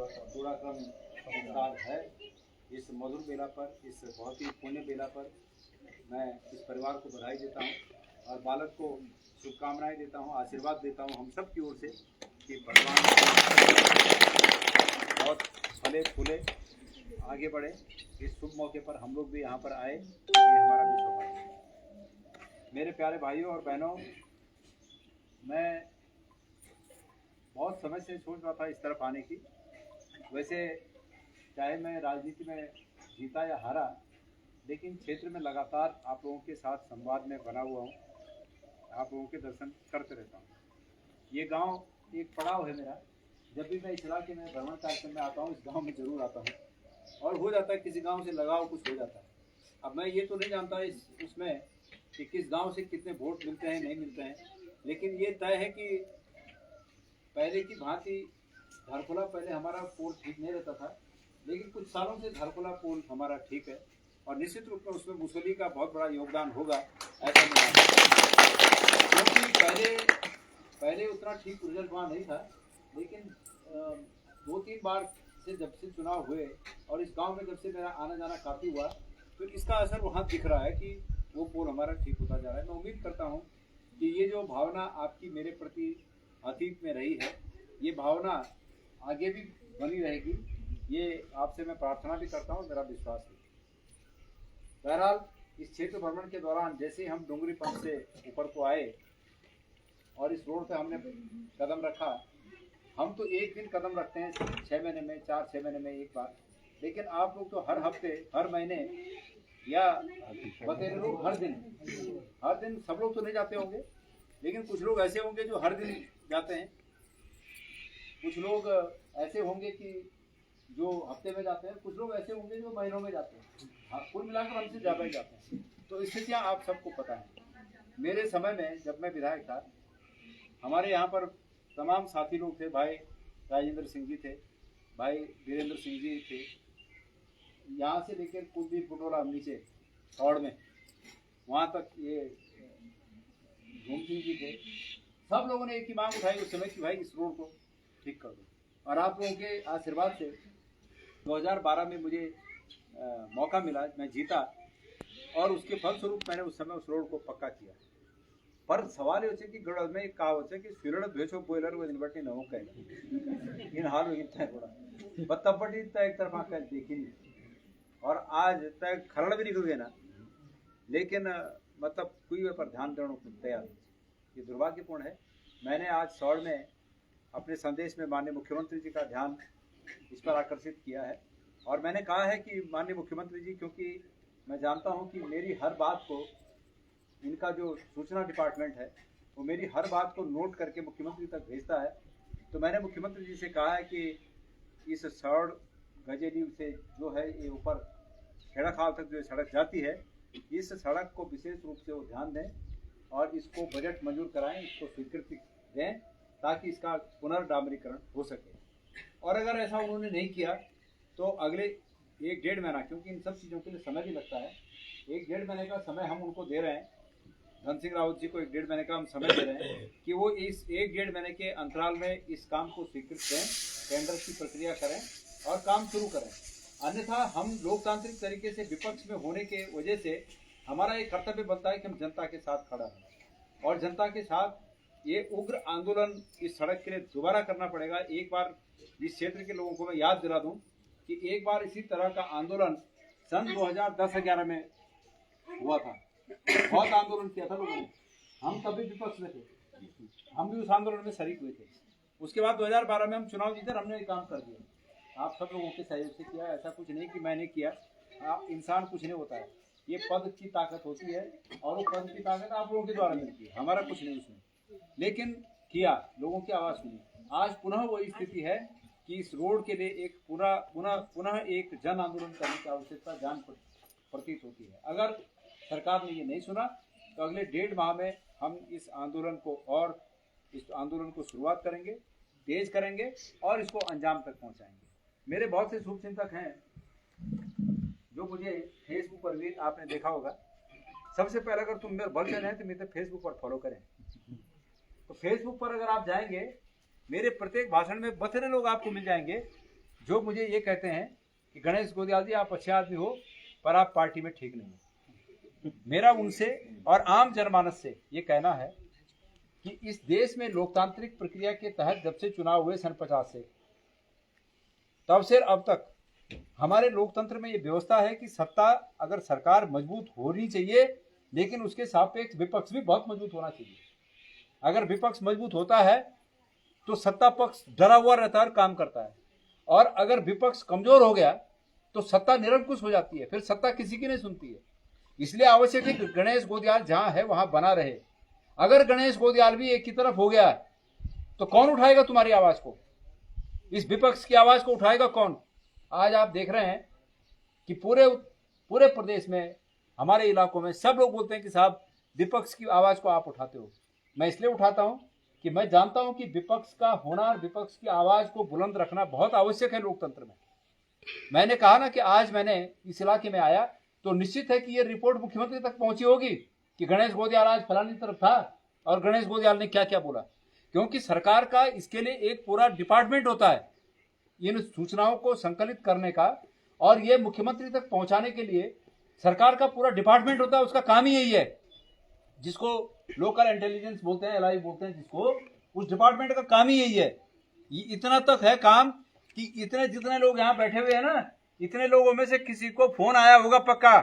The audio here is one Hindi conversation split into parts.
पूरा क्रम विस्तार है। इस मधुर बेला पर, इस बहुत ही पुण्य बेला पर मैं इस परिवार को बधाई देता हूँ और बालक को शुभकामनाएं देता हूँ, आशीर्वाद देता हूँ हम सब की ओर से कि भगवान बहुत फले फूले आगे बढ़े। इस शुभ मौके पर हम लोग भी यहाँ पर आए, ये हमारा भी सौभाग्य है। मेरे प्यारे भाइयों और बहनों, मैं बहुत समय से सोच रहा था इस तरफ आने की। वैसे चाहे मैं राजनीति में जीता या हारा, लेकिन क्षेत्र में लगातार आप लोगों के साथ संवाद में बना हुआ हूँ, आप लोगों के दर्शन करते रहता हूँ। ये गांव एक पड़ाव है मेरा। जब भी मैं इस इलाके में भ्रमण कार्यक्रम में आता हूँ, इस गांव में जरूर आता हूँ और हो जाता है किसी गांव से लगाव कुछ हो जाता है। अब मैं ये तो नहीं जानता उसमें कि किस गांव से कितने वोट मिलते हैं नहीं मिलते हैं, लेकिन ये तय है कि पहले की भांति धारकुला पहले हमारा पोल ठीक नहीं रहता था, लेकिन कुछ सालों से धारकुला पोल हमारा ठीक है और निश्चित रूप में उसमें मुसोली का बहुत बड़ा योगदान होगा ऐसा नहीं, क्योंकि पहले उतना ठीक रिजल्ट वहाँ नहीं था। लेकिन 2-3 बार से जब से चुनाव हुए और इस गांव में जब से मेरा आना जाना काफ़ी हुआ, तो इसका असर वहाँ दिख रहा है कि वो पोल हमारा ठीक होता जा रहा है। मैं उम्मीद करता हूँ कि ये जो भावना आपकी मेरे प्रति अतीत में रही है, ये भावना आगे भी बनी रहेगी, ये आपसे मैं प्रार्थना भी करता हूँ, मेरा विश्वास है। बहरहाल इस क्षेत्र भ्रमण के दौरान जैसे हम डोंगरी पंप से ऊपर को आए और इस रोड पे हमने कदम रखा, हम तो एक दिन कदम रखते हैं 6 महीने में, 4-6 महीने में एक बार, लेकिन आप लोग तो हर हफ्ते, हर महीने या बतेरे लोग हर दिन सब लोग तो नहीं जाते होंगे, लेकिन कुछ लोग ऐसे होंगे जो हर दिन जाते हैं, कुछ लोग ऐसे होंगे कि जो हफ्ते में जाते हैं, कुछ लोग ऐसे होंगे जो महीनों में जाते हैं। हाँ, कुल मिलाकर हमसे ज़्यादा ही जाते हैं। तो स्थितियाँ आप सबको पता है। मेरे समय में जब मैं विधायक था, हमारे यहाँ पर तमाम साथी लोग थे। भाई राजेंद्र सिंह जी थे, भाई वीरेंद्र सिंह जी थे, यहाँ से लेकर कुलदीप बुटोला नीचे सौड़ में वहाँ तक ये घूम सिंह जी थे। सब लोगों ने एक ही मांग उठाई उस समय कि भाई इस रोड को ठीक कर दो। और आप लोगों के आशीर्वाद से 2012 में मुझे मौका मिला, मैं जीता और उसके फलस्वरूप मैंने उस समय उस रोड को पक्का किया। पर सवाल ये कि गड़ में एक कहावत है कि सुरड़ भेचो बोइलर वो इनबटी न हो कहे इन हाल हो तय थोड़ा बत्तपटी तय एक तरफा कह देखी और आज तय खरड़ भी निकल गए ना, लेकिन मतलब कोई पर ध्यान देने को तैयार। ये दुर्भाग्यपूर्ण है। मैंने आज सौड़ में अपने संदेश में माननीय मुख्यमंत्री जी का ध्यान इस पर आकर्षित किया है और मैंने कहा है कि माननीय मुख्यमंत्री जी, क्योंकि मैं जानता हूं कि मेरी हर बात को, इनका जो सूचना डिपार्टमेंट है वो मेरी हर बात को नोट करके मुख्यमंत्री तक भेजता है, तो मैंने मुख्यमंत्री जी से कहा है कि इस सौड़ गजेली से जो है ये ऊपर खेड़ा खाल तक जो सड़क जाती है, इस सड़क को विशेष रूप से वो ध्यान दें और इसको बजट मंजूर कराएं, इसको स्वीकृति दें ताकि इसका पुनर्डामरीकरण हो सके। और अगर ऐसा उन्होंने नहीं किया तो अगले 1-1.5 महीना, क्योंकि इन सब चीज़ों के लिए समय भी लगता है, 1-1.5 महीने का समय हम उनको दे रहे हैं, धन सिंह रावत जी को 1-1.5 महीने का हम समय दे रहे हैं कि वो इस 1-1.5 महीने के अंतराल में इस काम को स्वीकृत दें, टेंडर की प्रक्रिया करें और काम शुरू करें। अन्यथा हम लोकतांत्रिक तरीके से विपक्ष में होने के वजह से हमारा एक कर्तव्य बनता है कि हम जनता के साथ खड़ा रहें और जनता के साथ ये उग्र आंदोलन इस सड़क के लिए दोबारा करना पड़ेगा। एक बार इस क्षेत्र के लोगों को मैं याद दिला दूं कि एक बार इसी तरह का आंदोलन सन 2010-11 में हुआ था। बहुत आंदोलन किया था लोगों ने, हम तभी विपक्ष में थे, हम भी उस आंदोलन में शरीक हुए थे। उसके बाद 2012 में हम चुनाव जीते, हमने ये काम कर दिया। आप सब लोगों के सहयोग से किया, ऐसा कुछ नहीं कि मैंने किया। आप इंसान कुछ नहीं होता है, ये पद की ताकत होती है और वो पद की ताकत आप लोगों के द्वारा मिलती है, हमारा कुछ नहीं उसमें, लेकिन किया, लोगों की आवाज़ सुनी। आज पुनः वही स्थिति है कि इस रोड के लिए एक पुनः एक जन आंदोलन करने की आवश्यकता जान प्रतीत होती है। अगर सरकार ने ये नहीं सुना तो अगले 1.5 माह में हम इस आंदोलन को शुरुआत करेंगे, तेज करेंगे और इसको अंजाम तक पहुंचाएंगे। मेरे बहुत से शुभचिंतक हैं जो मुझे फेसबुक पर भी आपने देखा होगा। सबसे पहले अगर तुम मेरे बल हैं तो मेरे फेसबुक पर फॉलो करें। तो फेसबुक पर अगर आप जाएंगे, मेरे प्रत्येक भाषण में बथेरे लोग आपको मिल जाएंगे जो मुझे ये कहते हैं कि गणेश गोदियाल जी आप अच्छे आदमी हो पर आप पार्टी में ठीक नहीं हो, मेरा उनसे और आम जनमानस से ये कहना है कि इस देश में लोकतांत्रिक प्रक्रिया के तहत जब से चुनाव हुए सन 50 से तब से अब तक हमारे लोकतंत्र में ये व्यवस्था है कि सत्ता अगर सरकार मजबूत होनी चाहिए लेकिन उसके सापेक्ष विपक्ष भी बहुत मजबूत होना चाहिए। अगर विपक्ष मजबूत होता है तो सत्ता पक्ष डरा हुआ रहता है, काम करता है, और अगर विपक्ष कमजोर हो गया तो सत्ता निरंकुश हो जाती है, फिर सत्ता किसी की नहीं सुनती है। इसलिए आवश्यक है कि गणेश गोदियाल जहां है वहां बना रहे। अगर गणेश गोदियाल भी एक की तरफ हो गया तो कौन उठाएगा तुम्हारी आवाज को? इस विपक्ष की आवाज को उठाएगा कौन? आज आप देख रहे हैं कि पूरे प्रदेश में, हमारे इलाकों में सब लोग बोलते हैं कि साहब विपक्ष की आवाज को आप उठाते हो। मैं इसलिए उठाता हूं कि मैं जानता हूं कि विपक्ष का होना, विपक्ष की आवाज को बुलंद रखना बहुत आवश्यक है लोकतंत्र में। मैंने कहा ना कि आज मैंने इस इलाके में आया तो निश्चित है कि ये रिपोर्ट मुख्यमंत्री तक पहुंची होगी कि गणेश गोदियाल आज फलानी तरफ था और गणेश गोदियाल ने क्या क्या बोला, क्योंकि सरकार का इसके लिए एक पूरा डिपार्टमेंट होता है इन सूचनाओं को संकलित करने का, और ये मुख्यमंत्री तक पहुंचाने के लिए सरकार का पूरा डिपार्टमेंट होता है। उसका काम ही यही है, जिसको लोकल इंटेलिजेंस बोलते हैं, LI बोलते हैं, जिसको उस डिपार्टमेंट का काम ही यही है। ये इतना तक है काम कि जितने लोग यहाँ बैठे हुए हैं ना, इतने लोगों में से किसी को फोन आया होगा पक्का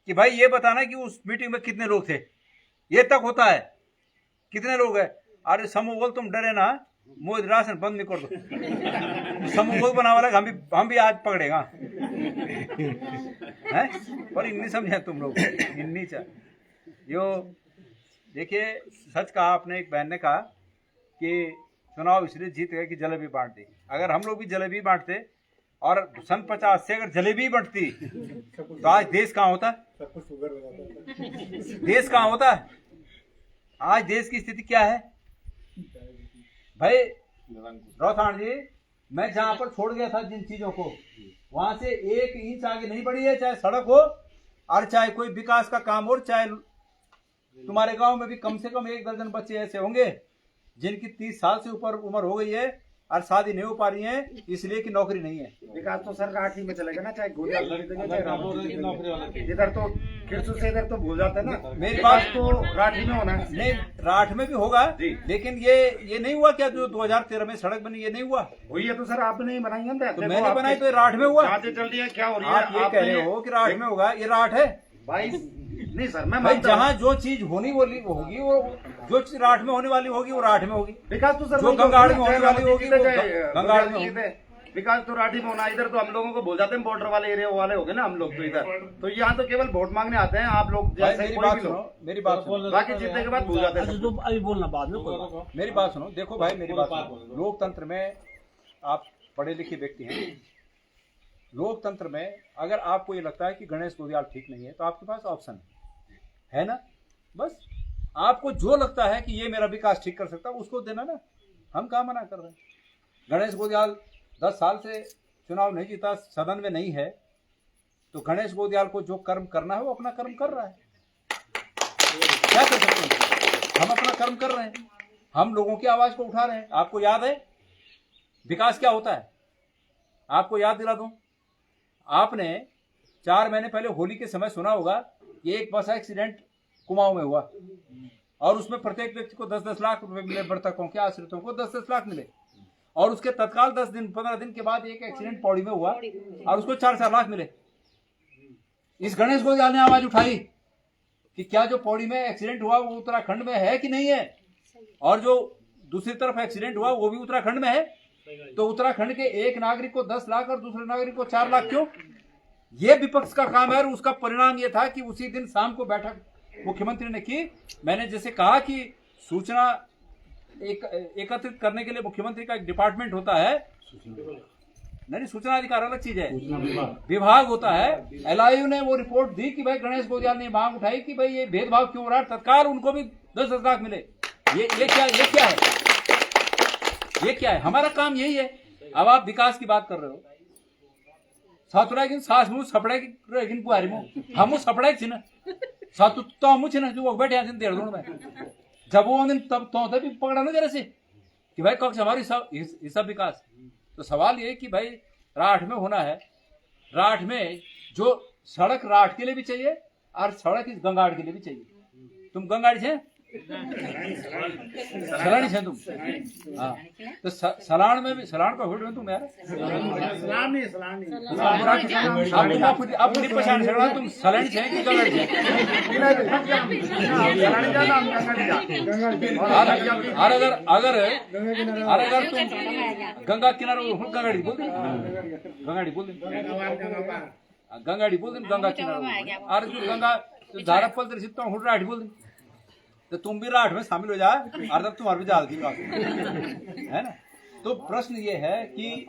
कि भाई ये बताना कि उस मीटिंग में कितने लोग थे। ये तक होता है कितने लोग हैं। अरे समूह बोल तुम डरे ना, मोदी राशन बंद नहीं कर दो। समूह बोल बना वाला हम भी आज पकड़ेगा है, पर इन्नी समझे तुम लोग, इन्नी यो देखिए सच कहा आपने। एक बहन ने कहा कि चुनाव इसलिए जीत गए कि जलेबी बांट दी। अगर हम लोग भी जलेबी बांटते और सन 50 से अगर जलेबी बढ़ती तो आज देश कहाँ होता? देश कहाँ होता? आज देश की स्थिति क्या है भाई? रौथान जी, मैं जहां पर छोड़ गया था जिन चीजों को, वहां से 1 इंच आगे नहीं बढ़ी है, चाहे सड़क हो और चाहे कोई विकास का काम हो। चाहे तुम्हारे गांव में भी कम से कम 1 दर्जन बच्चे ऐसे होंगे जिनकी 30 साल से ऊपर उम्र हो गई है और शादी नहीं हो पा रही है इसलिए कि नौकरी नहीं है। विकास तो सरकार ठीक में चलेगा ना, चाहे गोदियाल इधर तो खिरसू से इधर तो भूल जाते हैं ना। मेरी बात तो राठी में होना है। नहीं, राठ में भी होगा, लेकिन ये नहीं हुआ क्या जो 2013 में सड़क बनी, ये नहीं हुआ? हुई है तो सर आपने बनाई है ना। तो मैंने बनाई तो ये राठ में हुआ। चल रही है क्या हो रही है? आप ये कह रहे हो कि राठ में होगा, ये राठ है भाई? नहीं सर, मैं भाई जहाँ जो चीज होनी वाली होगी, वो जो चीज राठ में होने वाली होगी वो राठ में होगी। विकास तो सर जो गंगाड़ में होने वाली होगी वो गंगाड़ में होगी। विकास तो राठी में होना। इधर तो हम लोगों को भूल जाते हैं, बॉर्डर वाले एरिया वाले हो गए ना हम लोग। तो इधर तो यहाँ तो केवल वोट मांगने आते हैं आप लोग, जैसे मेरी बात सुनो, बाकी जीतने के बाद भूल जाते हैं। अभी बोलना बाद में। मेरी बात सुनो, देखो भाई मेरी बात सुनो। लोकतंत्र में आप पढ़े लिखे व्यक्ति हैं, लोकतंत्र में अगर आपको ये लगता है कि गणेश गोदियाल ठीक नहीं है तो आपके पास ऑप्शन है ना, बस आपको जो लगता है कि ये मेरा विकास ठीक कर सकता है उसको देना ना। हम कहाँ मना कर रहे हैं? गणेश गोदियाल 10 साल से चुनाव नहीं जीता, सदन में नहीं है, तो गणेश गोदियाल को जो कर्म करना है वो अपना कर्म कर रहा है। क्या कर सकते हैं? हम अपना कर्म कर रहे हैं, हम लोगों की आवाज को उठा रहे हैं। आपको याद है विकास क्या होता है? आपको याद दिला दूं, आपने 4 महीने पहले होली के समय सुना होगा कि एक बस एक्सीडेंट कुमाऊं में हुआ और उसमें प्रत्येक व्यक्ति को 10-10 लाख रुपए मिले, मृतकों के आश्रितों को 10-10 लाख मिले। और उसके तत्काल 10-15 दिन के बाद एक एक्सीडेंट पौड़ी में हुआ और उसको 4-4 लाख मिले। इस गणेश गोदियाल ने आवाज उठाई कि क्या जो पौड़ी में एक्सीडेंट हुआ वो उत्तराखंड में है कि नहीं है, और जो दूसरी तरफ एक्सीडेंट हुआ वो भी उत्तराखंड में है, तो उत्तराखंड के एक नागरिक को 10 लाख और दूसरे नागरिक को 4 लाख क्यों? ये विपक्ष का काम है। और उसका परिणाम ये था कि उसी दिन शाम को बैठक मुख्यमंत्री ने की। मैंने जैसे कहा कि सूचना एकत्रित करने के लिए मुख्यमंत्री का एक डिपार्टमेंट होता है, नहीं, सूचना अधिकार अलग चीज है, विभाग होता है। LIU ने वो रिपोर्ट दी कि भाई गणेश गोदियाल ने मांग उठाई कि भाई ये भेदभाव क्यों हो रहा है, तत्काल उनको भी 10-10 लाख मिले। ये क्या है? हमारा काम यही है। अब आप विकास की बात कर रहे हो, सातुरा सास मुँह सपड़ा की बुआरी मुँह हम सपड़ा छी ना सातु तो मुझे ना जो बैठे देर दूर में जब वो दिन तब तो भी पकड़ा ना जरा से कि भाई कक्ष हमारी सब विकास। तो सवाल ये कि भाई राठ में होना है। राठ में जो सड़क राठ के लिए भी चाहिए और सड़क इस गंगाड़ के लिए भी चाहिए। तुम गंगाड़ी छे, सलानी छे तुम। हाँ तो सलाण में भी, सलाण का होट में तुम यार अपनी पहचान सकता तुम सलानी छे कि गंगाड़ी छे। और अगर तुम गंगा किनारे गंगाड़ी बोल दे, गंगाड़ी बोल दे, गंगाड़ी बोल दे, गंगा किनारे। और जो गंगा धारा पल तो हुट राठ बोल दे, तो तुम भी राठ में शामिल हो जाए और तब तुम्हारी भी जाल की बात है ना। तो प्रश्न ये है कि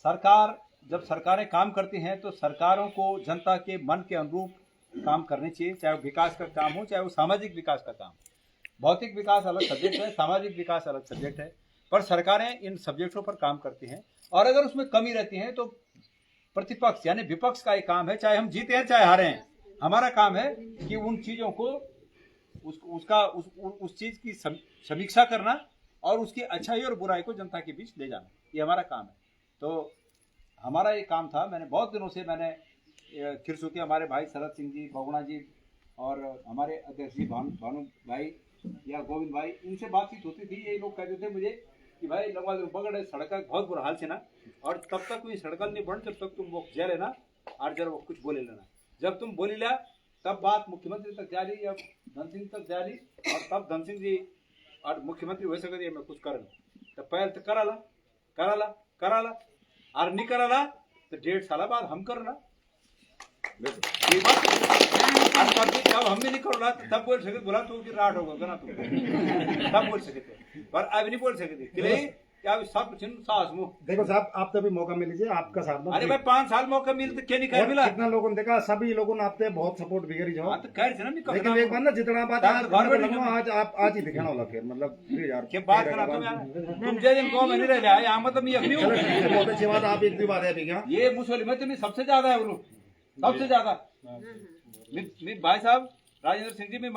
सरकार, जब सरकारें काम करती हैं तो सरकारों को जनता के मन के अनुरूप काम करने चाहिए, चाहे वो विकास का काम हो चाहे वो सामाजिक विकास का काम। भौतिक विकास अलग सब्जेक्ट है, सामाजिक विकास अलग सब्जेक्ट है, पर सरकारें इन सब्जेक्टों पर काम करती हैं। और अगर उसमें कमी रहती है तो प्रतिपक्ष यानी विपक्ष का एक काम है, चाहे हम जीते हैं चाहे हारे हैं, हमारा काम है कि उन चीजों को उस चीज की समीक्षा करना और उसकी अच्छाई और बुराई को जनता के बीच ले जाना, ये हमारा काम है। तो हमारा ये काम था। मैंने बहुत दिनों से खिरसू के हमारे भाई शरद सिंह जी, बहुगुणा जी और हमारे अध्यक्ष जी भानु भाई या गोविंद भाई, इनसे बातचीत होती थी। ये लोग कहते थे मुझे कि भाई लंबा बगड़ सड़क का बहुत बुरा हाल से ना, और तब तक कोई सड़क नहीं बन जब तक तुम वो जय लेना और जरा वो कुछ बोले लेना। जब तुम बोली ला तब बात मुख्यमंत्री तक जा रही, अब धन सिंह तक जा रही, और तब धन सिंह जी और मुख्यमंत्री हो सके मैं कुछ कर तो पहल तो कराला और नहीं कराला तो 1.5 साल बाद हम करना। जब हम भी नहीं करना तब बोल सके, बोला तो राट होगा ना तुम तब बोल सके थे, पर अब नहीं बोल सके थे। क्या सब सास मुंह देखो साहब, आप तभी मौका मिल लीजिए, आपका साथ। अरे भाई 5 साल मौका मिलते क्या नहीं मिला। कितना लोगों ने देखा, सभी लोगों ने आपसे बहुत सपोर्ट भी करी जो। तो कह रहे ना, लेकिन एक बार ना जितना बात आज आप आज ही दिखाना होगा फिर, मतलब यार क्या बात करा तुम यार, तुम जे दिन गांव में नहीं रह जाए यहाँ मतलब मैं अग्नि हूँ। बहुत अच्छी बात, आप एक भी बात है अभी क्या ये मुसलिम में सबसे ज्यादा है, वो सबसे ज्यादा। भाई साहब राजेंद्र सिंह जी में